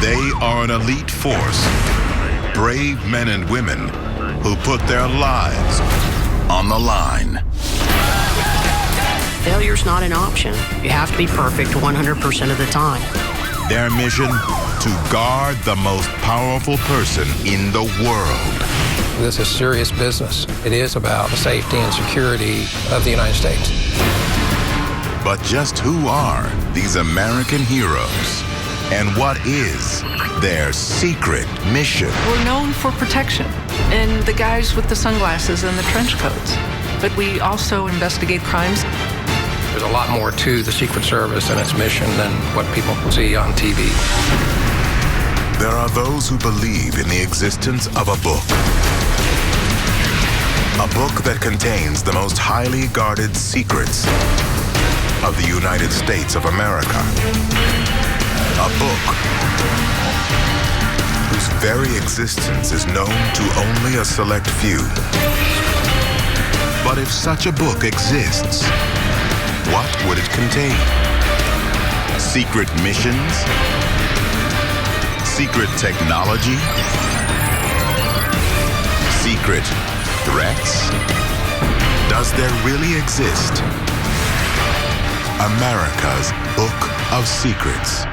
They are an elite force, brave men and women who put their lives on the line. Failure's not an option. You have to be perfect 100% of the time. Their mission, to guard the most powerful person in the world. This is serious business. It is about the safety and security of the United States. But just who are these American heroes? And what is their secret mission? We're known for protection and the guys with the sunglasses and the trench coats. But we also investigate crimes. There's a lot more to the Secret Service and its mission than what people see on TV. There are those who believe in the existence of a book. A book that contains the most highly guarded secrets of the United States of America. A book whose very existence is known to only a select few. But if such a book exists, what would it contain? Secret missions? Secret technology? Secret threats? Does there really exist America's Book of Secrets?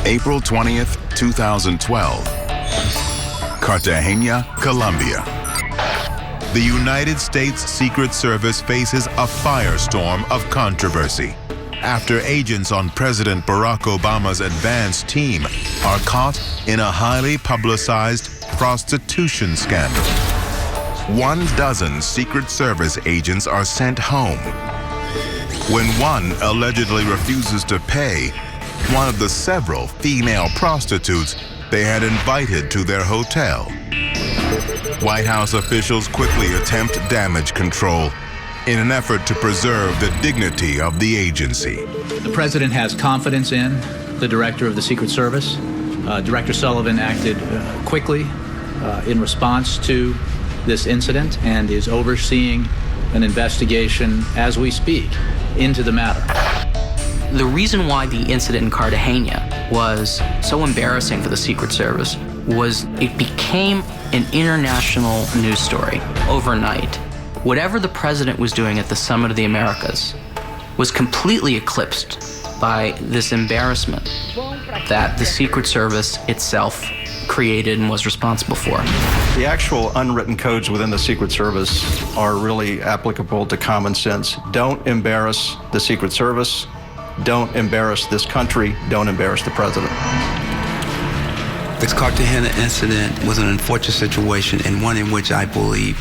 April 20th, 2012, Cartagena, Colombia. The United States Secret Service faces a firestorm of controversy after agents on President Barack Obama's advance team are caught in a highly publicized prostitution scandal. 12 Secret Service agents are sent home. When one allegedly refuses to pay one of the several female prostitutes they had invited to their hotel. White House officials quickly attempt damage control in an effort to preserve the dignity of the agency. The president has confidence in the director of the Secret Service. Director Sullivan acted quickly in response to this incident and is overseeing an investigation as we speak into the matter. The reason why the incident in Cartagena was so embarrassing for the Secret Service was it became an international news story overnight. Whatever the president was doing at the Summit of the Americas was completely eclipsed by this embarrassment that the Secret Service itself created and was responsible for. The actual unwritten codes within the Secret Service are really applicable to common sense. Don't embarrass the Secret Service. Don't embarrass this country. Don't embarrass the president. This Cartagena incident was an unfortunate situation and one in which I believe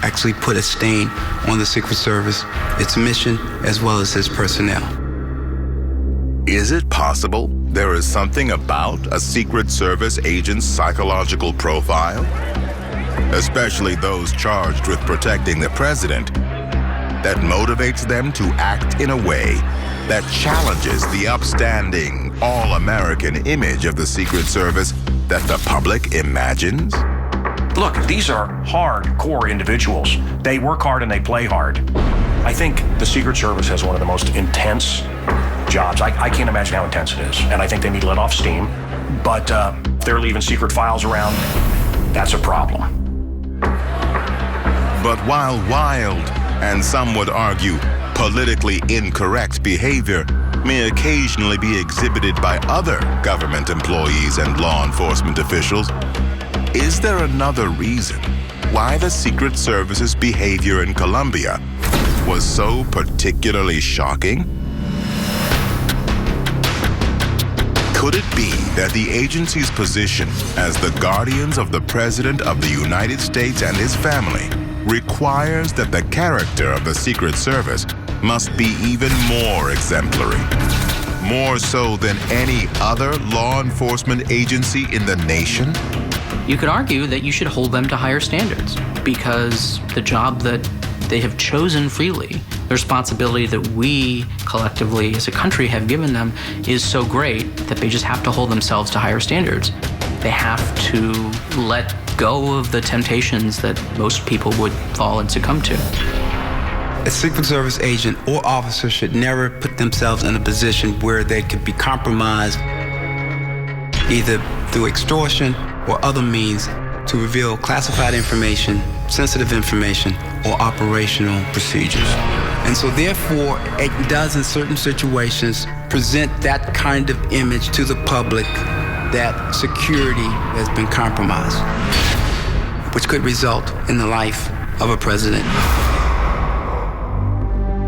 actually put a stain on the Secret Service, its mission, as well as its personnel. Is it possible there is something about a Secret Service agent's psychological profile, especially those charged with protecting the president, that motivates them to act in a way that challenges the upstanding, all-American image of the Secret Service that the public imagines? Look, these are hardcore individuals. They work hard and they play hard. I think the Secret Service has one of the most intense jobs. I can't imagine how intense it is. And I think they need to let off steam. But if they're leaving secret files around, that's a problem. But while wild, and some would argue politically incorrect behavior may occasionally be exhibited by other government employees and law enforcement officials, is there another reason why the Secret Service's behavior in Colombia was so particularly shocking? Could it be that the agency's position as the guardians of the President of the United States and his family requires that the character of the Secret Service must be even more exemplary, more so than any other law enforcement agency in the nation? You could argue that you should hold them to higher standards because the job that they have chosen freely, the responsibility that we collectively as a country have given them is so great that they just have to hold themselves to higher standards. They have to let go of the temptations that most people would fall and succumb to. A Secret Service agent or officer should never put themselves in a position where they could be compromised either through extortion or other means to reveal classified information, sensitive information, or operational procedures. And so therefore, it does in certain situations present that kind of image to the public that security has been compromised, which could result in the life of a president.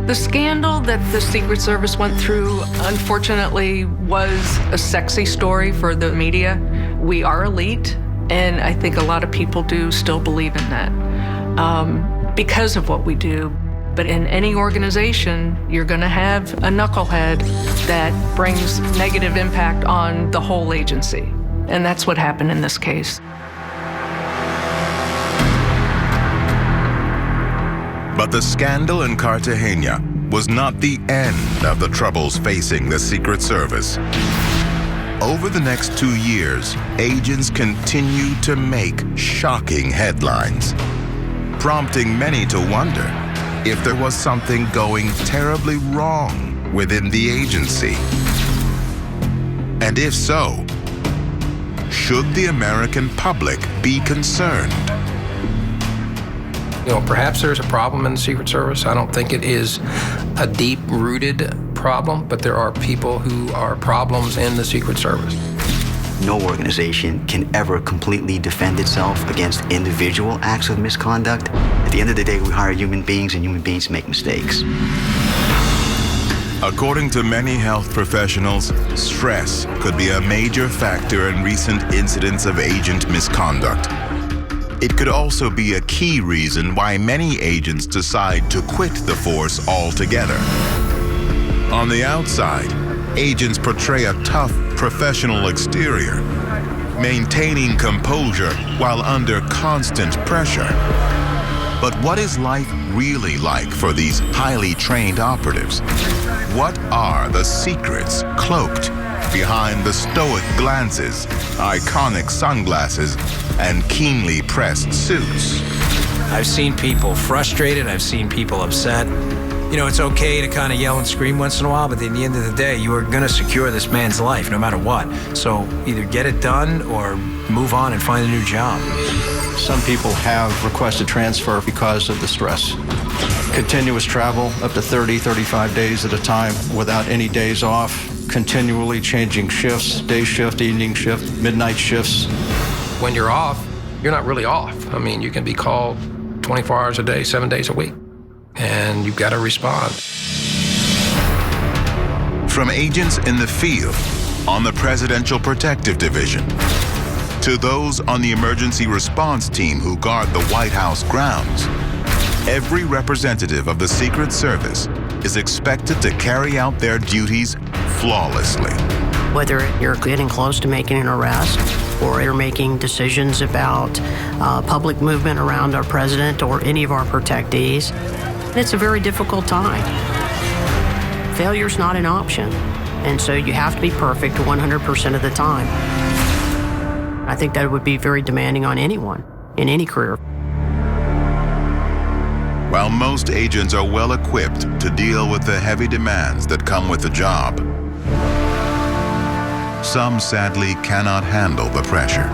The scandal that the Secret Service went through, unfortunately, was a sexy story for the media. We are elite, and I think a lot of people do still believe in that because of what we do. But in any organization, you're going to have a knucklehead that brings negative impact on the whole agency. And that's what happened in this case. But the scandal in Cartagena was not the end of the troubles facing the Secret Service. Over the next 2 years, agents continued to make shocking headlines, prompting many to wonder if there was something going terribly wrong within the agency. And if so, should the American public be concerned? You know, perhaps there's a problem in the Secret Service. I don't think it is a deep-rooted problem, but there are people who are problems in the Secret Service. No organization can ever completely defend itself against individual acts of misconduct. At the end of the day, we hire human beings, and human beings make mistakes. According to many health professionals, stress could be a major factor in recent incidents of agent misconduct. It could also be a key reason why many agents decide to quit the force altogether. On the outside, agents portray a tough, professional exterior, maintaining composure while under constant pressure. But what is life really like for these highly trained operatives? What are the secrets cloaked behind the stoic glances, iconic sunglasses, and keenly pressed suits? I've seen people frustrated, I've seen people upset. You know, it's okay to kind of yell and scream once in a while, but at the end of the day, you are going to secure this man's life no matter what. So either get it done or move on and find a new job. Some people have requested transfer because of the stress. Continuous travel up to 30, 35 days at a time without any days off, continually changing shifts, day shift, evening shift, midnight shifts. When you're off, you're not really off. I mean, you can be called 24 hours a day, 7 days a week, and you've got to respond. From agents in the field, on the Presidential Protective Division, to those on the emergency response team who guard the White House grounds, every representative of the Secret Service is expected to carry out their duties flawlessly. Whether you're getting close to making an arrest or you're making decisions about public movement around our president or any of our protectees, it's a very difficult time. Failure's not an option, and so you have to be perfect 100% of the time. I think that would be very demanding on anyone in any career. While most agents are well equipped to deal with the heavy demands that come with the job, some sadly cannot handle the pressure.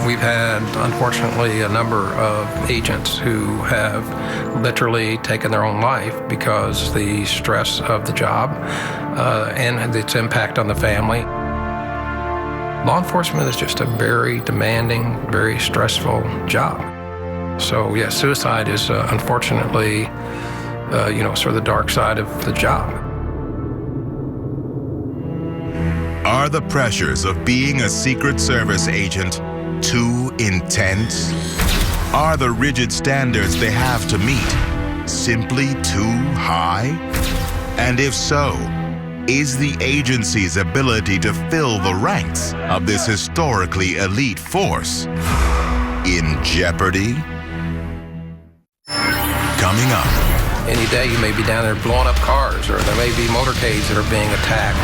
We've had, unfortunately, a number of agents who have literally taken their own life because the stress of the job and its impact on the family. Law enforcement is just a very demanding, very stressful job. So, yeah, suicide is unfortunately, sort of the dark side of the job. Are the pressures of being a Secret Service agent too intense? Are the rigid standards they have to meet simply too high? And if so, is the agency's ability to fill the ranks of this historically elite force in jeopardy? Coming up. Any day you may be down there blowing up cars, or there may be motorcades that are being attacked.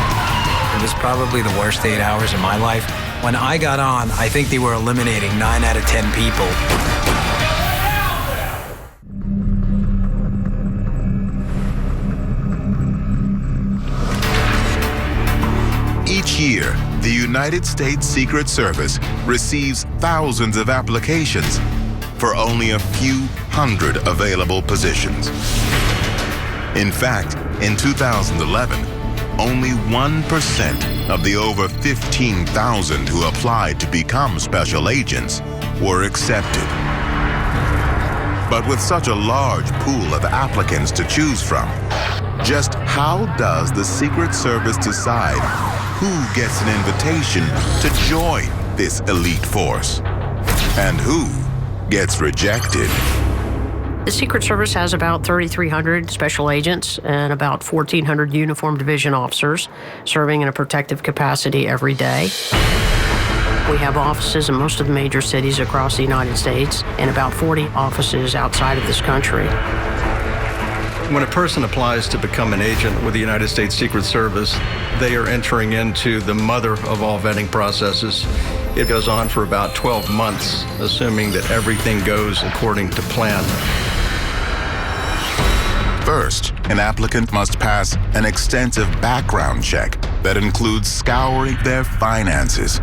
It was probably the worst 8 hours of my life. When I got on, I think they were eliminating 9 out of 10 people. Each year, the United States Secret Service receives thousands of applications for only a few hundred available positions. In fact, in 2011, only 1% of the over 15,000 who applied to become special agents were accepted. But with such a large pool of applicants to choose from, just how does the Secret Service decide who gets an invitation to join this elite force and who gets rejected? The Secret Service has about 3,300 special agents and about 1,400 uniformed division officers serving in a protective capacity every day. We have offices in most of the major cities across the United States and about 40 offices outside of this country. When a person applies to become an agent with the United States Secret Service, they are entering into the mother of all vetting processes. It goes on for about 12 months, assuming that everything goes according to plan. First, an applicant must pass an extensive background check that includes scouring their finances.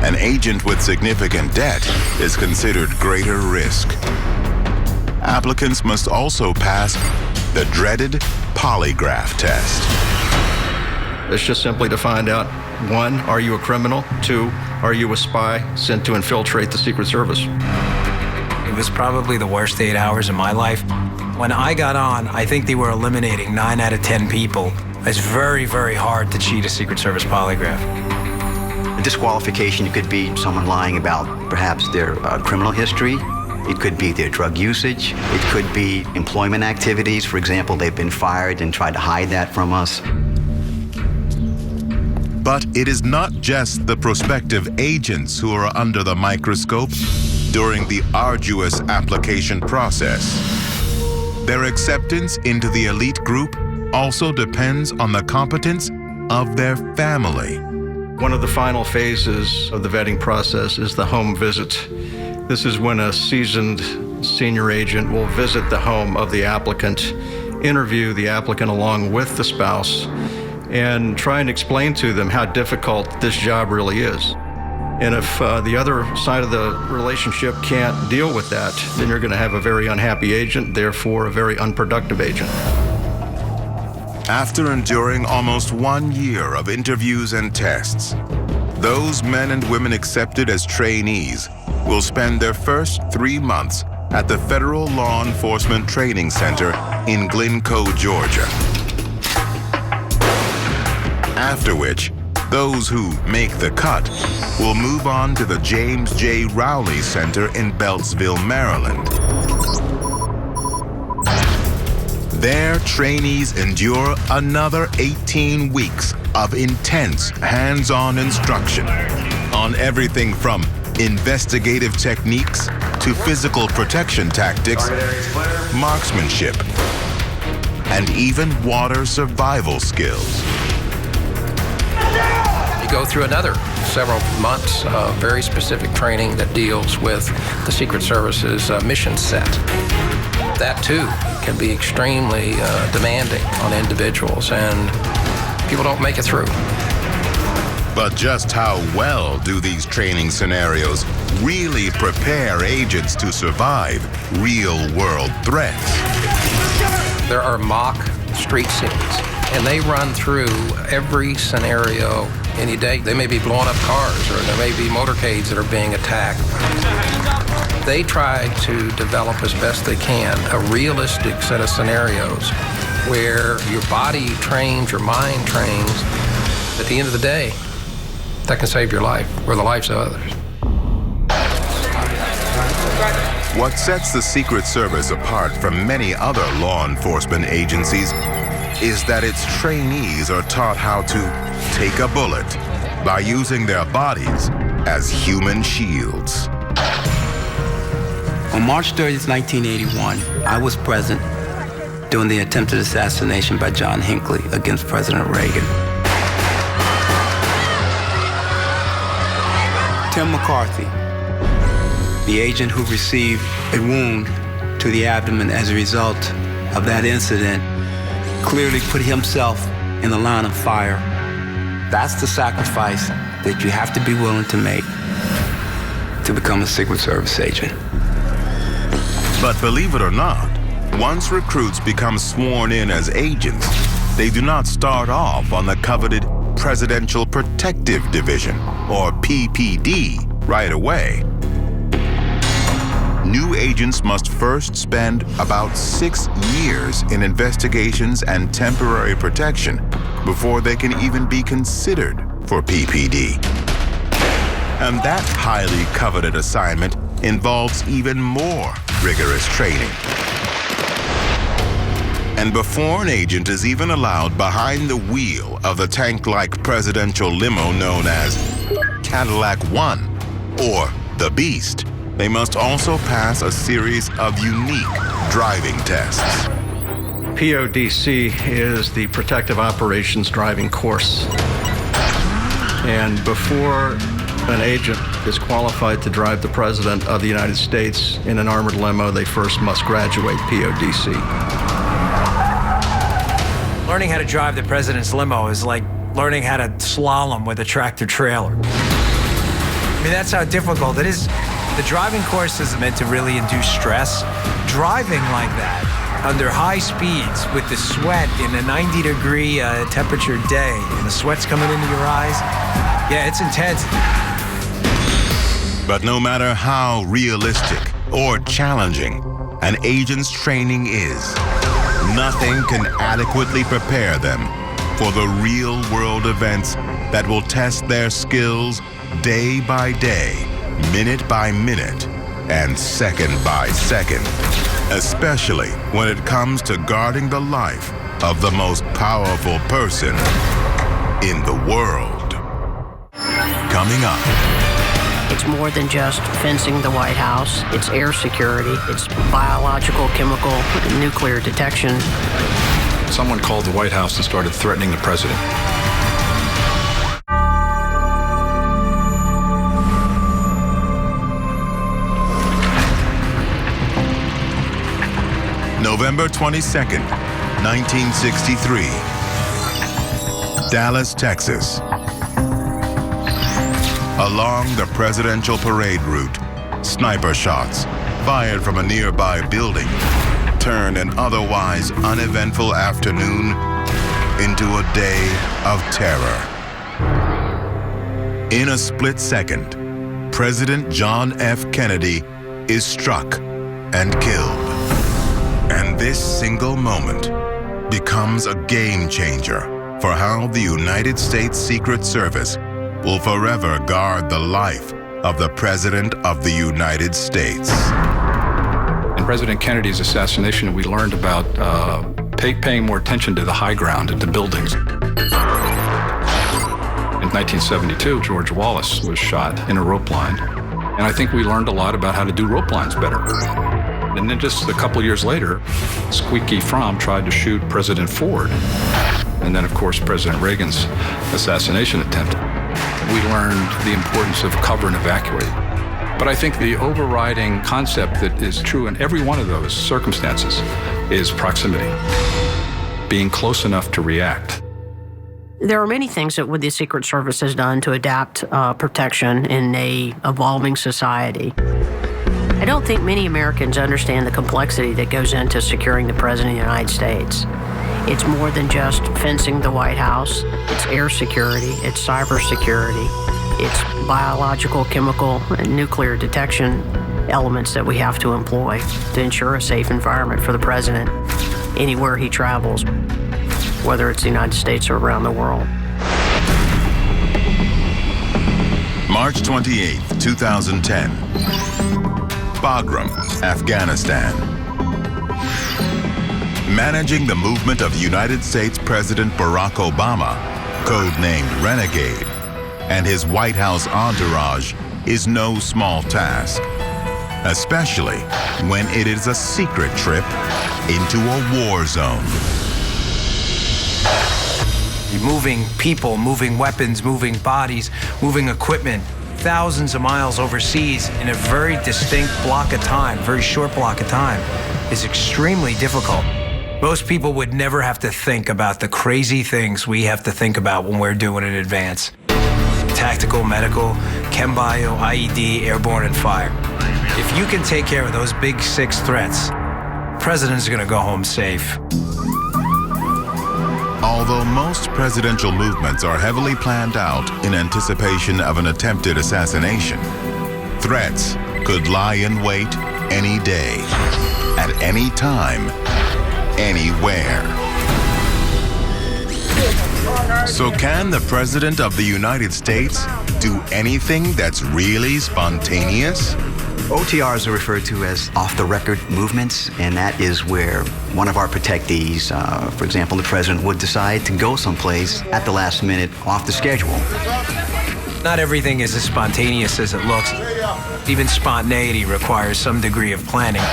An agent with significant debt is considered greater risk. Applicants must also pass the dreaded polygraph test. It's just simply to find out, 1, are you a criminal? 2, are you a spy sent to infiltrate the Secret Service? It was probably the worst 8 hours of my life. When I got on, I think they were eliminating 9 out of 10 people. It's very, very hard to cheat a Secret Service polygraph. A disqualification could be someone lying about perhaps their criminal history. It could be their drug usage. It could be employment activities. For example, they've been fired and tried to hide that from us. But it is not just the prospective agents who are under the microscope during the arduous application process. Their acceptance into the elite group also depends on the competence of their family. One of the final phases of the vetting process is the home visit. This is when a seasoned senior agent will visit the home of the applicant, interview the applicant along with the spouse, and try and explain to them how difficult this job really is. And if the other side of the relationship can't deal with that, then you're going to have a very unhappy agent, therefore a very unproductive agent. After enduring almost 1 year of interviews and tests, those men and women accepted as trainees will spend their first 3 months at the Federal Law Enforcement Training Center in Glencoe, Georgia. After which, those who make the cut will move on to the James J. Rowley Center in Beltsville, Maryland. There, trainees endure another 18 weeks of intense hands-on instruction on everything from investigative techniques to physical protection tactics, marksmanship, and even water survival skills. You go through another several months of very specific training that deals with the Secret Service's mission set. That too can be extremely demanding on individuals, and people don't make it through. But just how well do these training scenarios really prepare agents to survive real-world threats? There are mock street scenes, and they run through every scenario any day. They may be blowing up cars, or there may be motorcades that are being attacked. They try to develop as best they can a realistic set of scenarios where your body trains, your mind trains. At the end of the day, that can save your life or the lives of others. What sets the Secret Service apart from many other law enforcement agencies is that its trainees are taught how to take a bullet by using their bodies as human shields. On March 30th, 1981, I was present during the attempted assassination by John Hinckley against President Reagan. Tim McCarthy, the agent who received a wound to the abdomen as a result of that incident, clearly put himself in the line of fire. That's the sacrifice that you have to be willing to make to become a Secret Service agent. But believe it or not, once recruits become sworn in as agents, they do not start off on the coveted Presidential Protective Division, or PPD, right away. New agents must first spend about 6 years in investigations and temporary protection before they can even be considered for PPD. And that highly coveted assignment involves even more rigorous training. And before an agent is even allowed behind the wheel of the tank-like presidential limo known as Cadillac One or the Beast, they must also pass a series of unique driving tests. PODC is the Protective Operations Driving Course. And before an agent is qualified to drive the President of the United States in an armored limo, they first must graduate PODC. Learning how to drive the President's limo is like learning how to slalom with a tractor trailer. I mean, that's how difficult it is. The driving course is meant to really induce stress. Driving like that, under high speeds, with the sweat in a 90-degree temperature day, and the sweat's coming into your eyes, yeah, it's intense. But no matter how realistic or challenging an agent's training is, nothing can adequately prepare them for the real-world events that will test their skills day by day, minute by minute, and second by second, especially when it comes to guarding the life of the most powerful person in the world. Coming up. It's more than just fencing the White House. It's air security. It's biological, chemical, and nuclear detection. Someone called the White House and started threatening the president. November 22nd, 1963. Dallas, Texas. Along the presidential parade route, sniper shots fired from a nearby building turned an otherwise uneventful afternoon into a day of terror. In a split second, President John F. Kennedy is struck and killed. And this single moment becomes a game changer for how the United States Secret Service will forever guard the life of the President of the United States. In President Kennedy's assassination, we learned about paying more attention to the high ground at the buildings. In 1972, George Wallace was shot in a rope line. And I think we learned a lot about how to do rope lines better. And then just a couple years later, Squeaky Fromm tried to shoot President Ford. And then, of course, President Reagan's assassination attempt. We learned the importance of cover and evacuate. But I think the overriding concept that is true in every one of those circumstances is proximity, being close enough to react. There are many things that the Secret Service has done to adapt protection in an evolving society. I don't think many Americans understand the complexity that goes into securing the President of the United States. It's more than just fencing the White House. It's air security. It's cyber security. It's biological, chemical, and nuclear detection elements that we have to employ to ensure a safe environment for the President anywhere he travels, whether it's the United States or around the world. March 28, 2010. Bagram, Afghanistan. Managing the movement of United States President Barack Obama, codenamed Renegade, and his White House entourage is no small task, especially when it is a secret trip into a war zone. You're moving people, moving weapons, moving bodies, moving equipment thousands of miles overseas in a very distinct block of time, very short block of time, is extremely difficult. Most people would never have to think about the crazy things we have to think about when we're doing an advance. Tactical, medical, chem bio, IED, airborne, and fire. If you can take care of those big 6 threats, the president's gonna go home safe. Although most presidential movements are heavily planned out in anticipation of an attempted assassination, threats could lie in wait any day, at any time, anywhere. So can the President of the United States do anything that's really spontaneous? OTRs are referred to as off-the-record movements, and that is where one of our protectees, for example, the president, would decide to go someplace at the last minute off the schedule. Not everything is as spontaneous as it looks. Even spontaneity requires some degree of planning.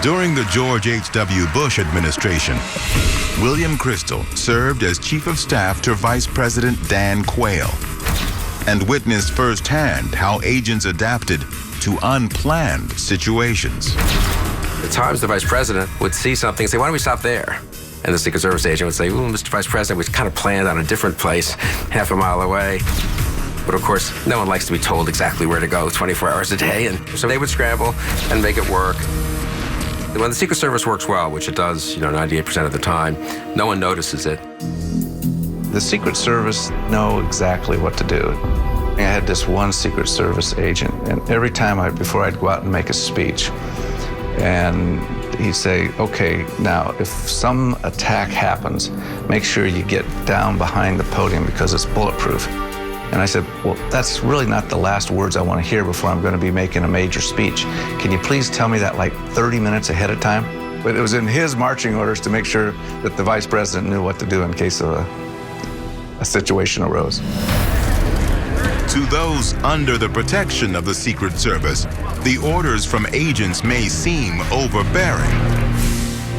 During the George H.W. Bush administration, William Kristol served as Chief of Staff to Vice President Dan Quayle and witnessed firsthand how agents adapted to unplanned situations. At times, the Vice President would see something and say, "Why don't we stop there?" And the Secret Service agent would say, "Ooh, Mr. Vice President, we kind of planned on a different place half a mile away." But of course, no one likes to be told exactly where to go 24 hours a day, and so they would scramble and make it work. When the Secret Service works well, which it does, 98% of the time, no one notices it. The Secret Service know exactly what to do. I had this one Secret Service agent, and every time before I'd go out and make a speech, and he'd say, "Okay, now if some attack happens, make sure you get down behind the podium because it's bulletproof." And I said, "Well, that's really not the last words I want to hear before I'm going to be making a major speech. Can you please tell me that like 30 minutes ahead of time?" But it was in his marching orders to make sure that the Vice President knew what to do in case of a situation arose. To those under the protection of the Secret Service, the orders from agents may seem overbearing.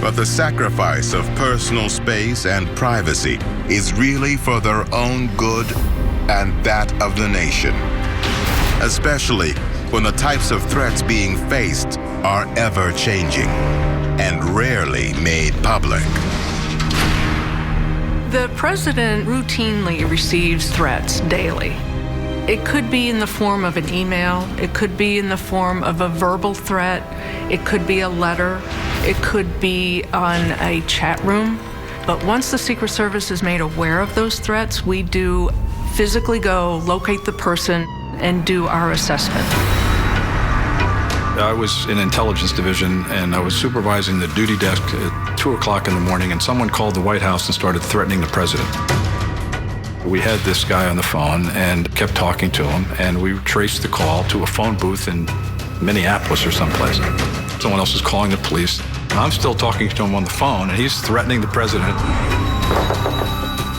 But the sacrifice of personal space and privacy is really for their own good and that of the nation, especially when the types of threats being faced are ever-changing and rarely made public. The president routinely receives threats daily. It could be in the form of an email, it could be in the form of a verbal threat, it could be a letter, it could be on a chat room. But once the Secret Service is made aware of those threats, we do physically go locate the person and do our assessment. I was in intelligence division, and I was supervising the duty desk at 2 o'clock in the morning, and someone called the White House and started threatening the president. We had this guy on the phone and kept talking to him, and we traced the call to a phone booth in Minneapolis or someplace. Someone else is calling the police. I'm still talking to him on the phone, and he's threatening the president.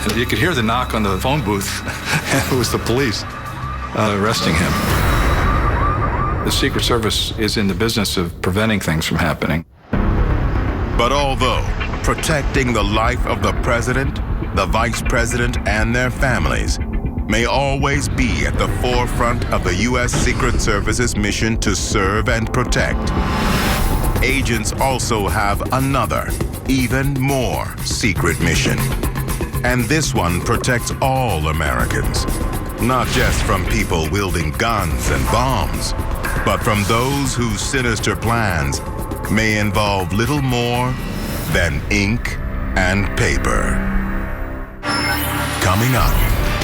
And you could hear the knock on the phone booth, and it was the police arresting him. The Secret Service is in the business of preventing things from happening. But although protecting the life of the president, the vice president, and their families may always be at the forefront of the U.S. Secret Service's mission to serve and protect, agents also have another, even more secret mission. And this one protects all Americans, not just from people wielding guns and bombs, but from those whose sinister plans may involve little more than ink and paper. Coming up.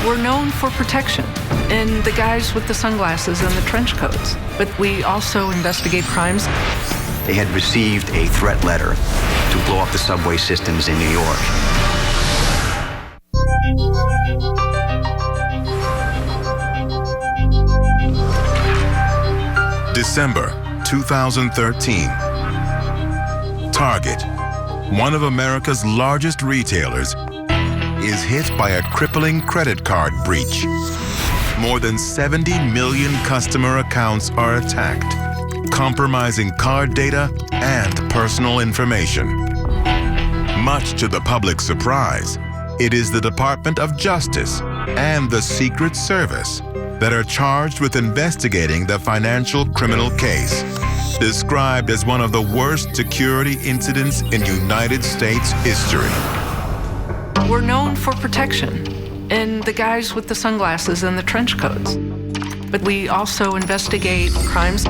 We're known for protection and the guys with the sunglasses and the trench coats, but we also investigate crimes. They had received a threat letter to blow up the subway systems in New York. December 2013. Target, one of America's largest retailers, is hit by a crippling credit card breach. More than 70 million customer accounts are attacked, compromising card data and personal information. Much to the public's surprise, it is the Department of Justice and the Secret Service that are charged with investigating the financial criminal case, described as one of the worst security incidents in United States history. We're known for protection and the guys with the sunglasses and the trench coats. But we also investigate crimes,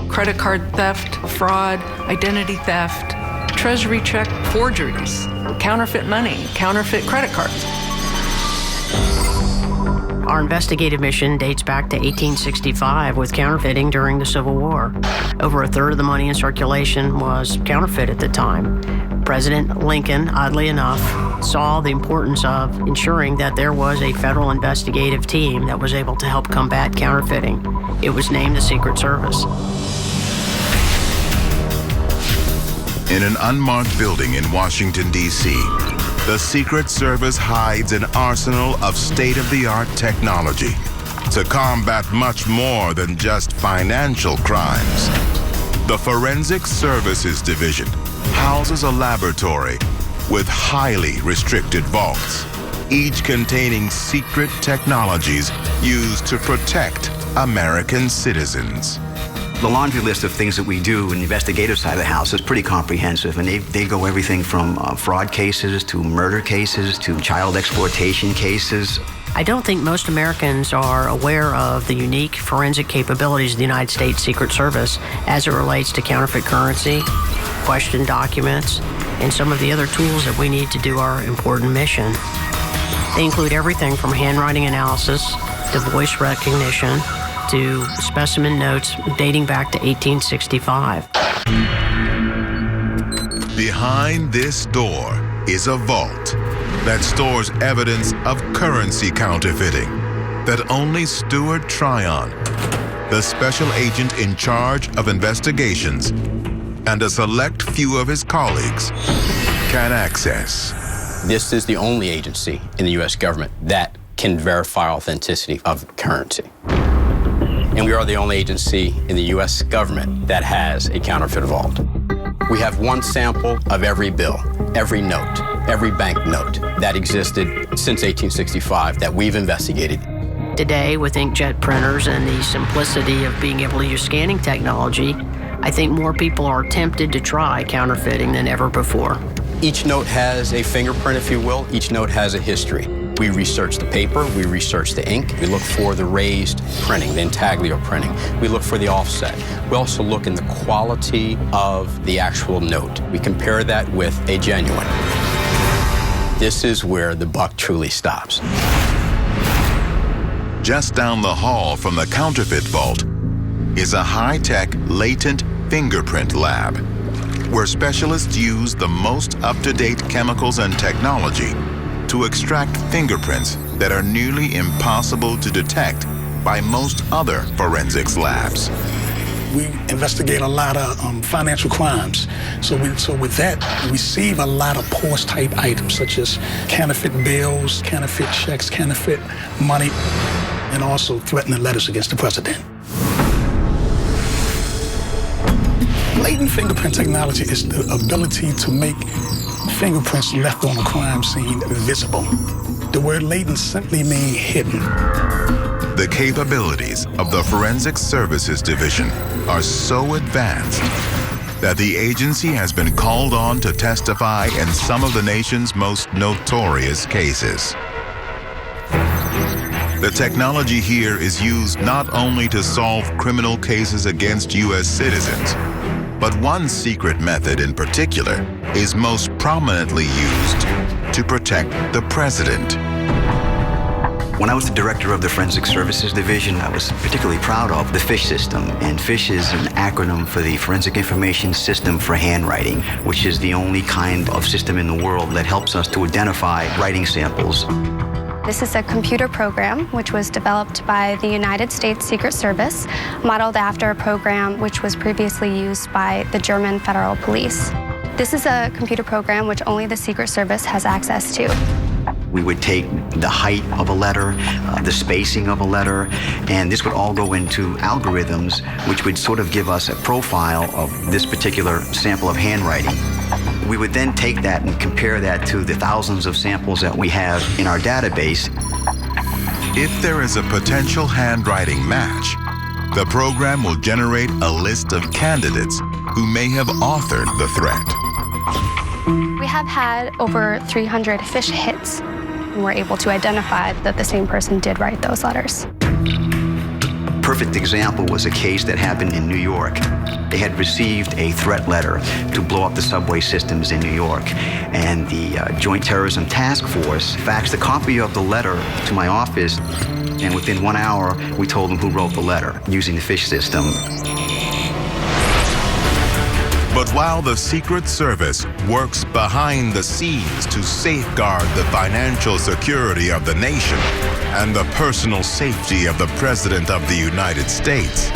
credit card theft, fraud, identity theft, treasury check forgeries, counterfeit money, counterfeit credit cards. Our investigative mission dates back to 1865 with counterfeiting during the Civil War. Over a third of the money in circulation was counterfeit at the time. President Lincoln, oddly enough, saw the importance of ensuring that there was a federal investigative team that was able to help combat counterfeiting. It was named the Secret Service. In an unmarked building in Washington, D.C., the Secret Service hides an arsenal of state-of-the-art technology to combat much more than just financial crimes. The Forensic Services Division houses a laboratory with highly restricted vaults, each containing secret technologies used to protect American citizens. The laundry list of things that we do in the investigative side of the house is pretty comprehensive, and they go everything from fraud cases to murder cases to child exploitation cases. I don't think most Americans are aware of the unique forensic capabilities of the United States Secret Service as it relates to counterfeit currency, questioned documents, and some of the other tools that we need to do our important mission. They include everything from handwriting analysis to voice recognition to specimen notes dating back to 1865. Behind this door is a vault that stores evidence of currency counterfeiting that only Stuart Tryon, the special agent in charge of investigations, and a select few of his colleagues can access. This is the only agency in the U.S. government that can verify authenticity of currency. And we are the only agency in the U.S. government that has a counterfeit vault. We have one sample of every bill, every note, every banknote that existed since 1865 that we've investigated. Today, with inkjet printers and the simplicity of being able to use scanning technology, I think more people are tempted to try counterfeiting than ever before. Each note has a fingerprint, if you will. Each note has a history. We research the paper, we research the ink, we look for the raised printing, the intaglio printing. We look for the offset. We also look in the quality of the actual note. We compare that with a genuine. This is where the buck truly stops. Just down the hall from the counterfeit vault is a high-tech latent fingerprint lab, where specialists use the most up-to-date chemicals and technology to extract fingerprints that are nearly impossible to detect by most other forensics labs. We investigate a lot of financial crimes. So with that, we receive a lot of POS-type items, such as counterfeit bills, counterfeit checks, counterfeit money, and also threatening letters against the president. Latent fingerprint technology is the ability to make fingerprints left on a crime scene visible. The word latent simply means hidden. The capabilities of the Forensic Services Division are so advanced that the agency has been called on to testify in some of the nation's most notorious cases. The technology here is used not only to solve criminal cases against U.S. citizens, but one secret method in particular is most prominently used to protect the president. When I was the director of the Forensic Services Division, I was particularly proud of the FISH system. And FISH is an acronym for the Forensic Information System for Handwriting, which is the only kind of system in the world that helps us to identify writing samples. This is a computer program which was developed by the United States Secret Service, modeled after a program which was previously used by the German Federal Police. This is a computer program which only the Secret Service has access to. We would take the height of a letter, the spacing of a letter, and this would all go into algorithms which would sort of give us a profile of this particular sample of handwriting. We would then take that and compare that to the thousands of samples that we have in our database. If there is a potential handwriting match, the program will generate a list of candidates who may have authored the threat. We have had over 300 phish hits, and we're able to identify that the same person did write those letters. Perfect example was a case that happened in New York. They had received a threat letter to blow up the subway systems in New York, and the Joint Terrorism Task Force faxed a copy of the letter to my office, and within 1 hour, we told them who wrote the letter using the phish system. But while the Secret Service works behind the scenes to safeguard the financial security of the nation and the personal safety of the President of the United States,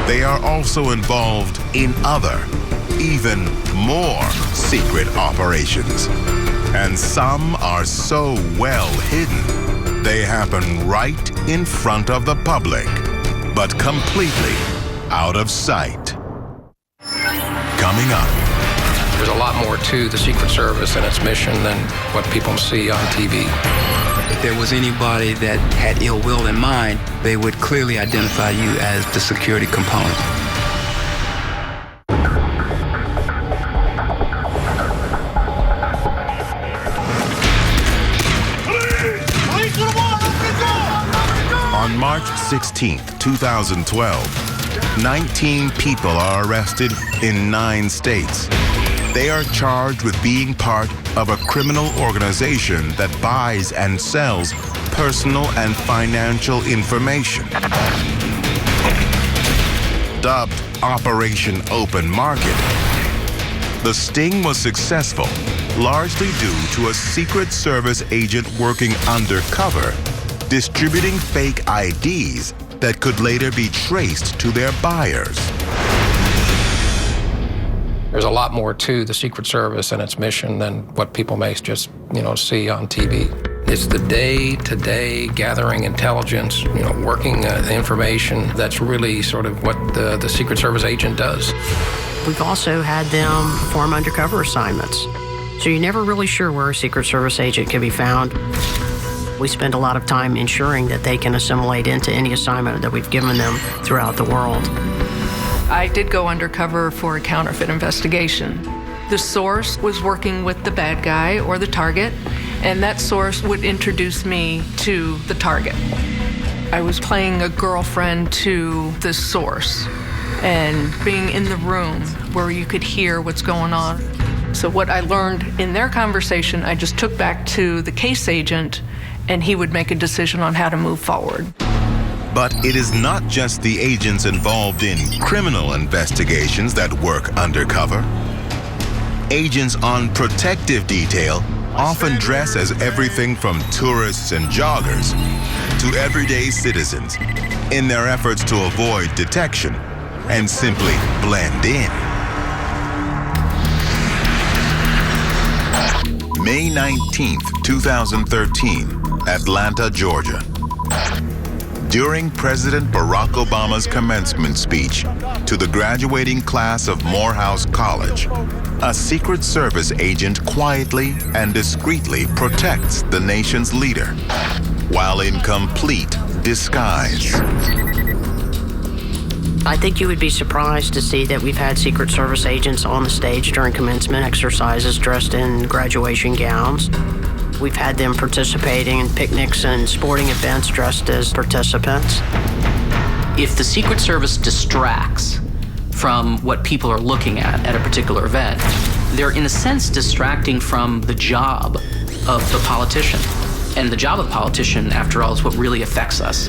they are also involved in other, even more secret operations. And some are so well hidden, they happen right in front of the public, but completely out of sight. Coming up. There's a lot more to the Secret Service and its mission than what people see on TV. If there was anybody that had ill will in mind, they would clearly identify you as the security component. On March 16th, 2012, 19 people are arrested in 9 states. They are charged with being part of a criminal organization that buys and sells personal and financial information. Dubbed Operation Open Market, the sting was successful, largely due to a Secret Service agent working undercover, distributing fake IDs that could later be traced to their buyers. There's a lot more to the Secret Service and its mission than what people may just, see on TV. It's the day-to-day gathering intelligence, working the information. That's really sort of what the Secret Service agent does. We've also had them perform undercover assignments. So you're never really sure where a Secret Service agent can be found. We spend a lot of time ensuring that they can assimilate into any assignment that we've given them throughout the world. I did go undercover for a counterfeit investigation. The source was working with the bad guy or the target, and that source would introduce me to the target. I was playing a girlfriend to this source and being in the room where you could hear what's going on. So what I learned in their conversation, I just took back to the case agent, and he would make a decision on how to move forward. But it is not just the agents involved in criminal investigations that work undercover. Agents on protective detail often dress as everything from tourists and joggers to everyday citizens in their efforts to avoid detection and simply blend in. May 19th, 2013, Atlanta, Georgia. During President Barack Obama's commencement speech to the graduating class of Morehouse College, a Secret Service agent quietly and discreetly protects the nation's leader while in complete disguise. I think you would be surprised to see that we've had Secret Service agents on the stage during commencement exercises dressed in graduation gowns. We've had them participating in picnics and sporting events dressed as participants. If the Secret Service distracts from what people are looking at a particular event, they're in a sense distracting from the job of the politician. And the job of the politician, after all, is what really affects us.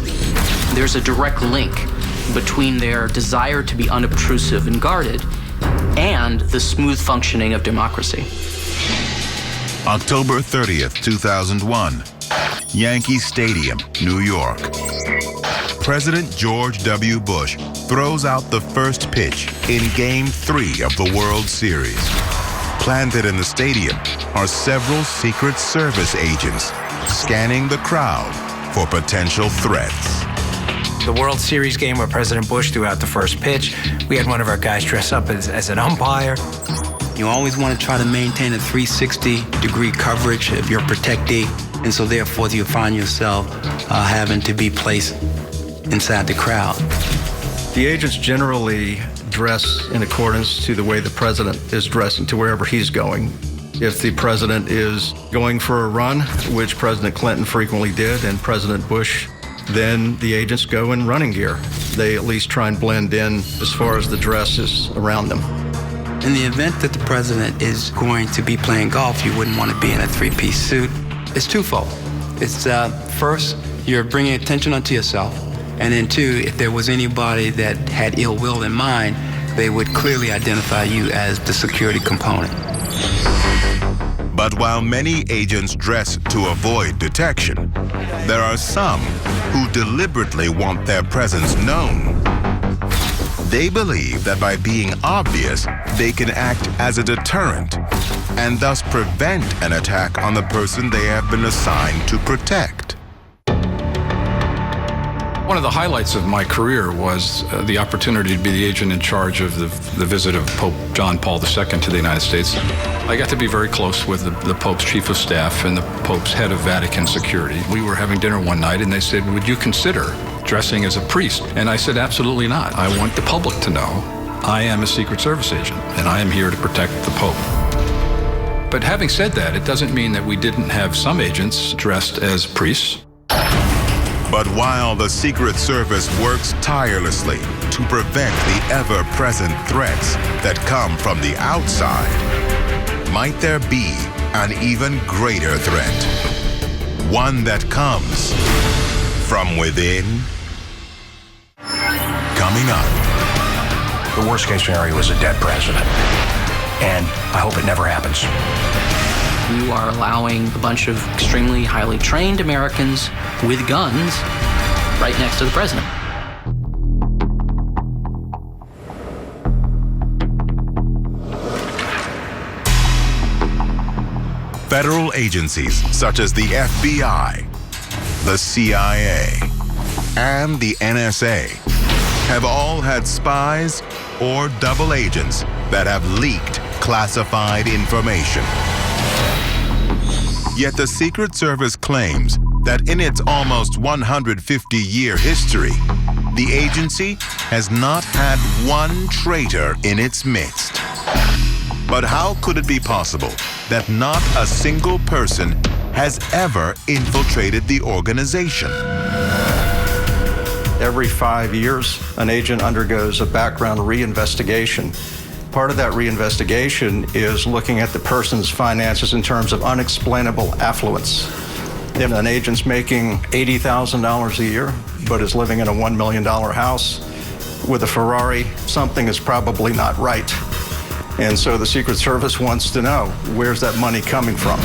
There's a direct link between their desire to be unobtrusive and guarded and the smooth functioning of democracy. October 30th, 2001, Yankee Stadium, New York. President George W. Bush throws out the first pitch in Game 3 of the World Series. Planted in the stadium are several Secret Service agents scanning the crowd for potential threats. The World Series game where President Bush threw out the first pitch, we had one of our guys dress up as an umpire. You always want to try to maintain a 360-degree coverage of your protectee. And so therefore you find yourself having to be placed inside the crowd. The agents generally dress in accordance to the way the president is dressing to wherever he's going. If the president is going for a run, which President Clinton frequently did, and President Bush, then the agents go in running gear. They at least try and blend in as far as the dress is around them. In the event that the president is going to be playing golf, you wouldn't want to be in a three-piece suit. It's twofold. It's first, you're bringing attention unto yourself. And then two, if there was anybody that had ill will in mind, they would clearly identify you as the security component. But while many agents dress to avoid detection, there are some who deliberately want their presence known. They believe that by being obvious, they can act as a deterrent and thus prevent an attack on the person they have been assigned to protect. One of the highlights of my career was the opportunity to be the agent in charge of the visit of Pope John Paul II to the United States. I got to be very close with the Pope's chief of staff and the Pope's head of Vatican security. We were having dinner one night and they said, "Would you consider dressing as a priest?" And I said, "Absolutely not. I want the public to know I am a Secret Service agent and I am here to protect the Pope." But having said that, it doesn't mean that we didn't have some agents dressed as priests. But while the Secret Service works tirelessly to prevent the ever-present threats that come from the outside, might there be an even greater threat? One that comes from within? Coming up. The worst case scenario is a dead president. And I hope it never happens. You are allowing a bunch of extremely highly trained Americans with guns right next to the president. Federal agencies such as the FBI, the CIA, and the NSA have all had spies or double agents that have leaked classified information. Yet the Secret Service claims that in its almost 150-year history, the agency has not had one traitor in its midst. But how could it be possible that not a single person has ever infiltrated the organization? Every 5 years, an agent undergoes a background reinvestigation. Part of that reinvestigation is looking at the person's finances in terms of unexplainable affluence. If an agent's making $80,000 a year, but is living in a $1 million house with a Ferrari, something is probably not right. And so the Secret Service wants to know, where's that money coming from?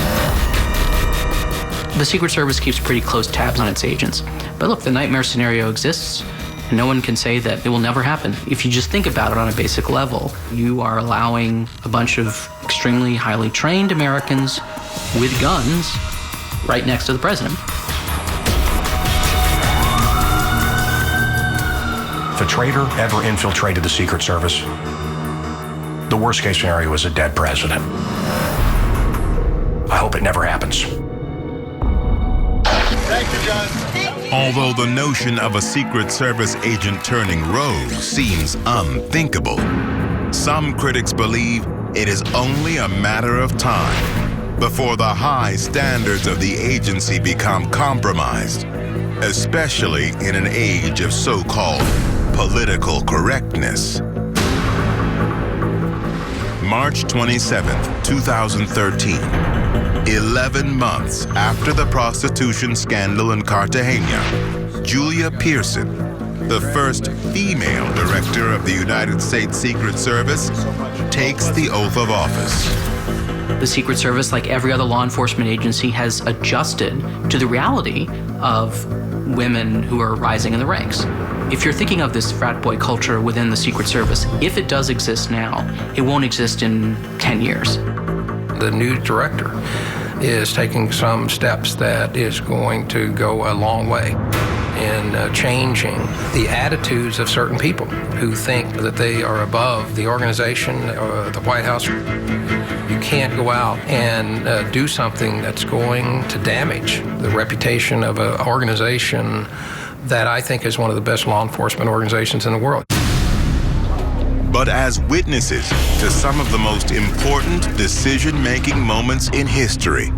The Secret Service keeps pretty close tabs on its agents. But look, the nightmare scenario exists. No one can say that it will never happen. If you just think about it on a basic level, you are allowing a bunch of extremely highly trained Americans with guns right next to the president. If a traitor ever infiltrated the Secret Service, the worst case scenario is a dead president. I hope it never happens. Thank you, John. Although the notion of a Secret Service agent turning rogue seems unthinkable, some critics believe it is only a matter of time before the high standards of the agency become compromised, especially in an age of so-called political correctness. March 27, 2013. 11 months after the prostitution scandal in Cartagena, Julia Pearson, the first female director of the United States Secret Service, takes the oath of office. The Secret Service, like every other law enforcement agency, has adjusted to the reality of women who are rising in the ranks. If you're thinking of this frat boy culture within the Secret Service, if it does exist now, it won't exist in 10 years. The new director is taking some steps that is going to go a long way in changing the attitudes of certain people who think that they are above the organization or the White House. You can't go out and do something that's going to damage the reputation of an organization that I think is one of the best law enforcement organizations in the world. But as witnesses to some of the most important decision-making moments in history,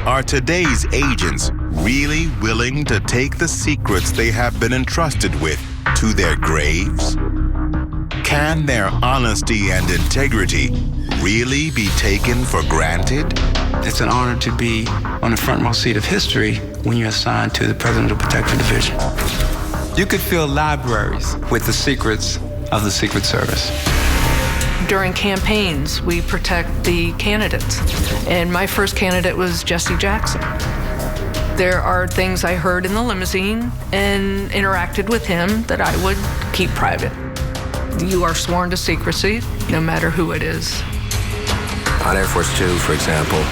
are today's agents really willing to take the secrets they have been entrusted with to their graves? Can their honesty and integrity really be taken for granted? It's an honor to be on the front-row seat of history when you're assigned to the Presidential Protection Division. You could fill libraries with the secrets of the Secret Service. During campaigns, we protect the candidates. And my first candidate was Jesse Jackson. There are things I heard in the limousine and interacted with him that I would keep private. You are sworn to secrecy, no matter who it is. On Air Force Two, for example,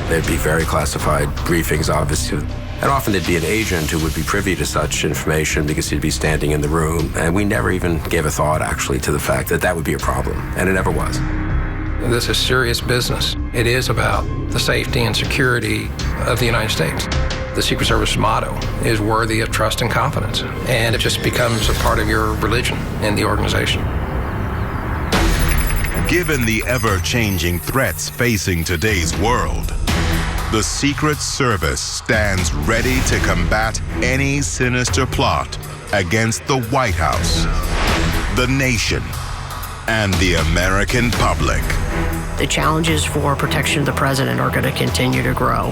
there'd be very classified briefings, obviously. And often there'd be an agent who would be privy to such information because he'd be standing in the room. And we never even gave a thought, actually, to the fact that that would be a problem. And it never was. This is serious business. It is about the safety and security of the United States. The Secret Service motto is worthy of trust and confidence. And it just becomes a part of your religion in the organization. Given the ever-changing threats facing today's world, the Secret Service stands ready to combat any sinister plot against the White House, the nation, and the American public. The challenges for protection of the president are going to continue to grow.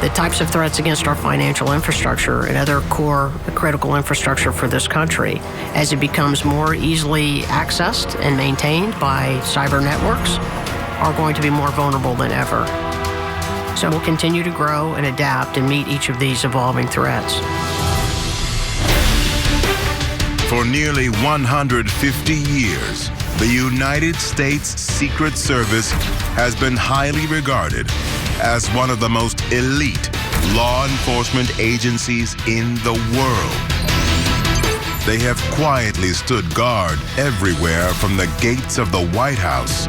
The types of threats against our financial infrastructure and other core critical infrastructure for this country, as it becomes more easily accessed and maintained by cyber networks, are going to be more vulnerable than ever. So we'll continue to grow and adapt and meet each of these evolving threats. For nearly 150 years, the United States Secret Service has been highly regarded as one of the most elite law enforcement agencies in the world. They have quietly stood guard everywhere from the gates of the White House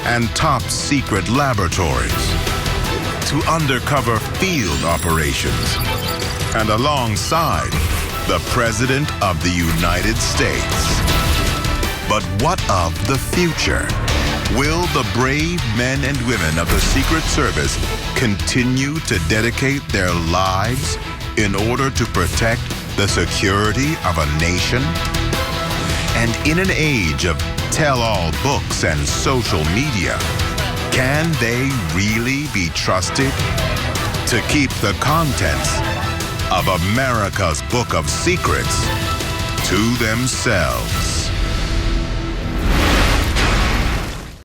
and top secret laboratories to undercover field operations and alongside the President of the United States. But what of the future? Will the brave men and women of the Secret Service continue to dedicate their lives in order to protect the security of a nation? And in an age of tell-all books and social media, can they really be trusted to keep the contents of America's Book of Secrets to themselves?